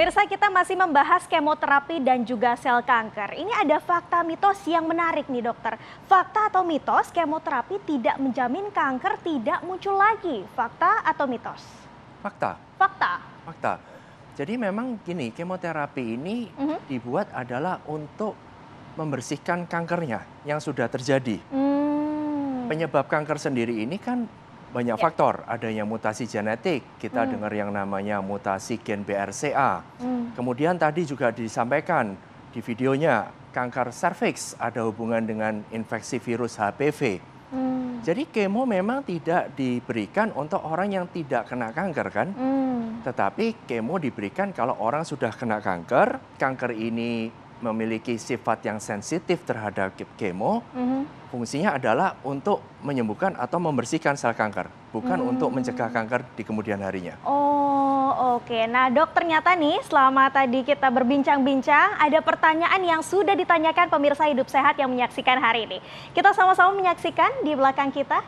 Pemirsa, kita masih membahas kemoterapi dan juga sel kanker. Ini ada fakta mitos yang menarik nih dokter. Fakta atau mitos kemoterapi tidak menjamin kanker tidak muncul lagi. Fakta atau mitos? Fakta. Fakta. Fakta. Jadi memang gini, kemoterapi ini dibuat adalah untuk membersihkan kankernya yang sudah terjadi. Penyebab kanker sendiri ini kan banyak faktor, adanya mutasi genetik, kita dengar yang namanya mutasi gen BRCA. Kemudian tadi juga disampaikan di videonya, kanker serviks ada hubungan dengan infeksi virus HPV. Jadi kemo memang tidak diberikan untuk orang yang tidak kena kanker kan? Tetapi kemo diberikan kalau orang sudah kena kanker, kanker ini memiliki sifat yang sensitif terhadap kemo, fungsinya adalah untuk menyembuhkan atau membersihkan sel kanker, bukan untuk mencegah kanker di kemudian harinya. Oh, oke. Nah dok, ternyata nih selama tadi kita berbincang-bincang, ada pertanyaan yang sudah ditanyakan pemirsa Hidup Sehat yang menyaksikan hari ini. Kita sama-sama menyaksikan di belakang kita.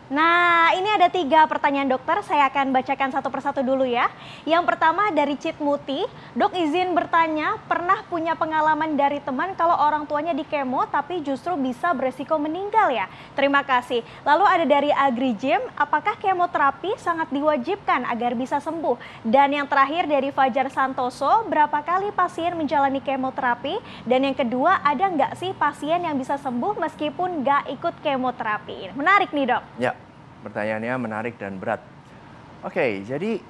Nah, ini ada 3 pertanyaan dokter, saya akan bacakan satu persatu dulu ya. Yang pertama dari Cit Muti, dok izin bertanya, pernah punya pengalaman dari teman kalau orang tuanya di kemo tapi justru bisa beresiko meninggal ya? Terima kasih. Lalu ada dari Agri Jim, apakah kemoterapi sangat diwajibkan agar bisa sembuh? Dan yang terakhir dari Fajar Santoso, berapa kali pasien menjalani kemoterapi? Dan yang kedua, ada nggak sih pasien yang bisa sembuh meskipun nggak ikut kemoterapi? Menarik nih dok. Ya. Pertanyaannya menarik dan berat. Oke, jadi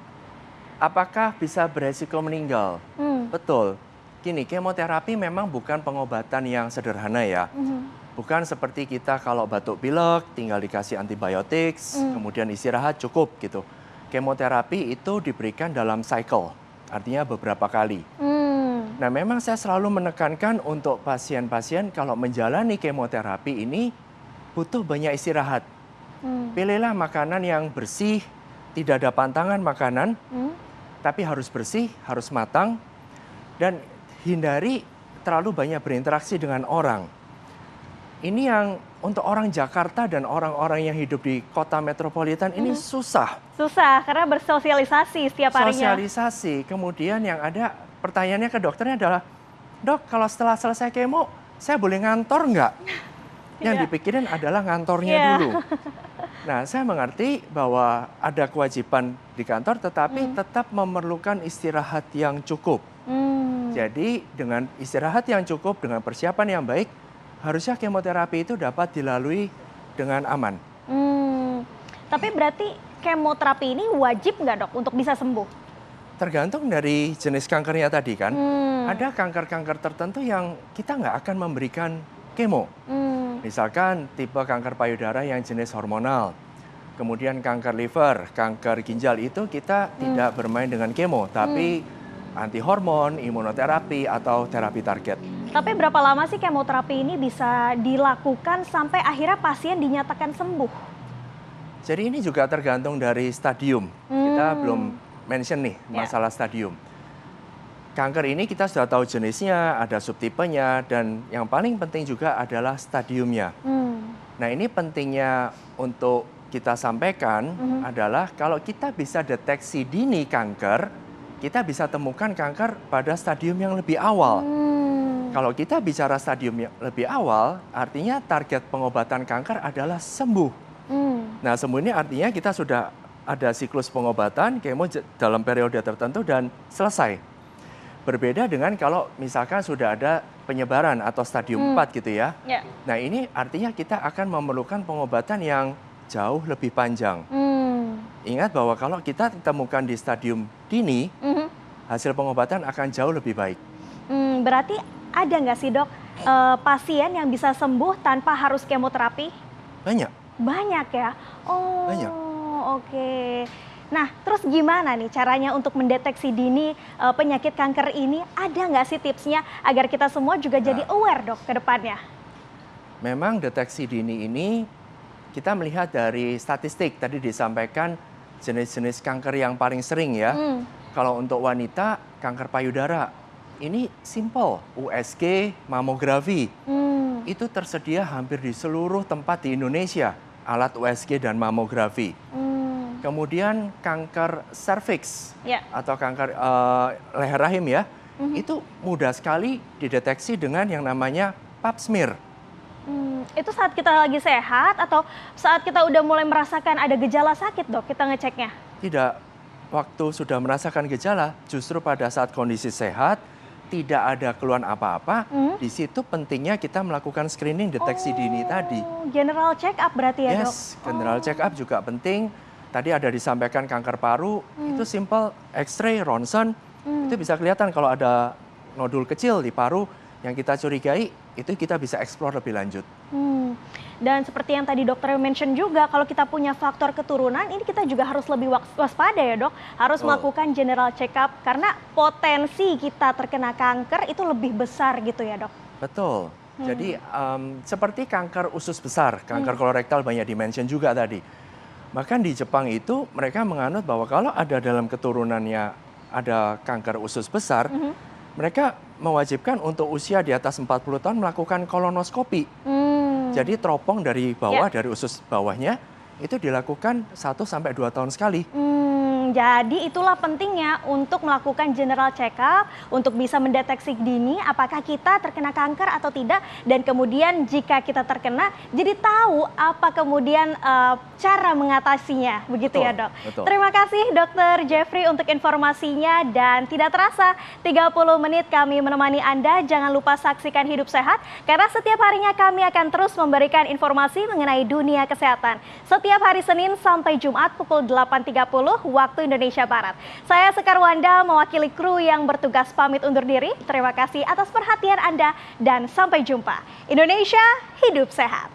apakah bisa beresiko meninggal? Betul. Gini, kemoterapi memang bukan pengobatan yang sederhana ya. Bukan seperti kita kalau batuk pilek, tinggal dikasih antibiotik, kemudian istirahat cukup gitu. Kemoterapi itu diberikan dalam cycle, artinya beberapa kali. Nah, memang saya selalu menekankan untuk pasien-pasien kalau menjalani kemoterapi ini butuh banyak istirahat. Pilihlah makanan yang bersih, tidak ada pantangan makanan, tapi harus bersih, harus matang, dan hindari terlalu banyak berinteraksi dengan orang. Ini yang untuk orang Jakarta dan orang-orang yang hidup di kota metropolitan ini susah. Susah, karena bersosialisasi setiap harinya. Sosialisasi, kemudian yang ada pertanyaannya ke dokternya adalah, dok kalau setelah selesai kemo, saya boleh ngantor nggak? Yang dipikirin adalah ngantornya dulu. Nah, saya mengerti bahwa ada kewajiban di kantor, tetapi tetap memerlukan istirahat yang cukup. Jadi, dengan istirahat yang cukup, dengan persiapan yang baik, harusnya kemoterapi itu dapat dilalui dengan aman. Tapi berarti kemoterapi ini wajib nggak dok untuk bisa sembuh? Tergantung dari jenis kankernya tadi kan. Ada kanker-kanker tertentu yang kita nggak akan memberikan kemo. Misalkan tipe kanker payudara yang jenis hormonal, kemudian kanker liver, kanker ginjal itu kita tidak bermain dengan kemo, tapi anti hormon, imunoterapi, atau terapi target. Tapi berapa lama sih kemoterapi ini bisa dilakukan sampai akhirnya pasien dinyatakan sembuh? Jadi ini juga tergantung dari stadium. Kita belum mention nih masalah stadium. Kanker ini kita sudah tahu jenisnya, ada subtipenya, dan yang paling penting juga adalah stadiumnya. Nah, ini pentingnya untuk kita sampaikan adalah kalau kita bisa deteksi dini kanker, kita bisa temukan kanker pada stadium yang lebih awal. Kalau kita bicara stadium yang lebih awal, artinya target pengobatan kanker adalah sembuh. Nah, sembuh ini artinya kita sudah ada siklus pengobatan, kemo dalam periode tertentu dan selesai. Berbeda dengan kalau misalkan sudah ada penyebaran atau stadium 4 gitu ya. Nah, ini artinya kita akan memerlukan pengobatan yang jauh lebih panjang. Ingat bahwa kalau kita ditemukan di stadium dini, hasil pengobatan akan jauh lebih baik. Berarti ada nggak sih dok pasien yang bisa sembuh tanpa harus kemoterapi? Banyak. Banyak ya? Oh, banyak. Oke. Nah, terus gimana nih caranya untuk mendeteksi dini penyakit kanker ini? Ada nggak sih tipsnya agar kita semua juga jadi aware dok ke depannya? Memang deteksi dini ini kita melihat dari statistik. Tadi disampaikan jenis-jenis kanker yang paling sering ya. Kalau untuk wanita, kanker payudara. Ini simple, USG, mamografi. Itu tersedia hampir di seluruh tempat di Indonesia, alat USG dan mamografi. kemudian kanker serviks Ya. atau kanker leher rahim ya, itu mudah sekali dideteksi dengan yang namanya pap smear. Itu saat kita lagi sehat atau saat kita udah mulai merasakan ada gejala sakit, Dok, kita ngeceknya? Tidak, waktu sudah merasakan gejala, justru pada saat kondisi sehat, tidak ada keluhan apa-apa, di situ pentingnya kita melakukan screening deteksi dini tadi. General check up berarti ya, Dok? Yes, general check up juga penting. Tadi ada disampaikan kanker paru, itu simple X-ray, ronsen, itu bisa kelihatan kalau ada nodul kecil di paru yang kita curigai, itu kita bisa explore lebih lanjut. Dan seperti yang tadi dokter mention juga, kalau kita punya faktor keturunan, ini kita juga harus lebih waspada ya, Dok. Harus melakukan general check up karena potensi kita terkena kanker itu lebih besar gitu ya, Dok? Betul. Jadi seperti kanker usus besar, kanker kolorektal banyak dimention juga tadi. Bahkan di Jepang itu mereka menganut bahwa kalau ada dalam keturunannya ada kanker usus besar, mereka mewajibkan untuk usia di atas 40 tahun melakukan kolonoskopi. Jadi teropong dari bawah, dari usus bawahnya, itu dilakukan 1-2 tahun sekali. Jadi itulah pentingnya untuk melakukan general check up, untuk bisa mendeteksi dini apakah kita terkena kanker atau tidak. Dan kemudian jika kita terkena, jadi tahu apa kemudian cara mengatasinya. Begitu ya, Dok? Betul. Terima kasih Dr. Jeffrey untuk informasinya. Dan tidak terasa 30 menit kami menemani Anda. Jangan lupa saksikan Hidup Sehat, karena setiap harinya kami akan terus memberikan informasi mengenai dunia kesehatan. Setiap hari Senin sampai Jumat pukul 8.30 waktu Indonesia Barat. Saya Sekar Wanda mewakili kru yang bertugas pamit undur diri. Terima kasih atas perhatian Anda dan sampai jumpa. Indonesia hidup sehat.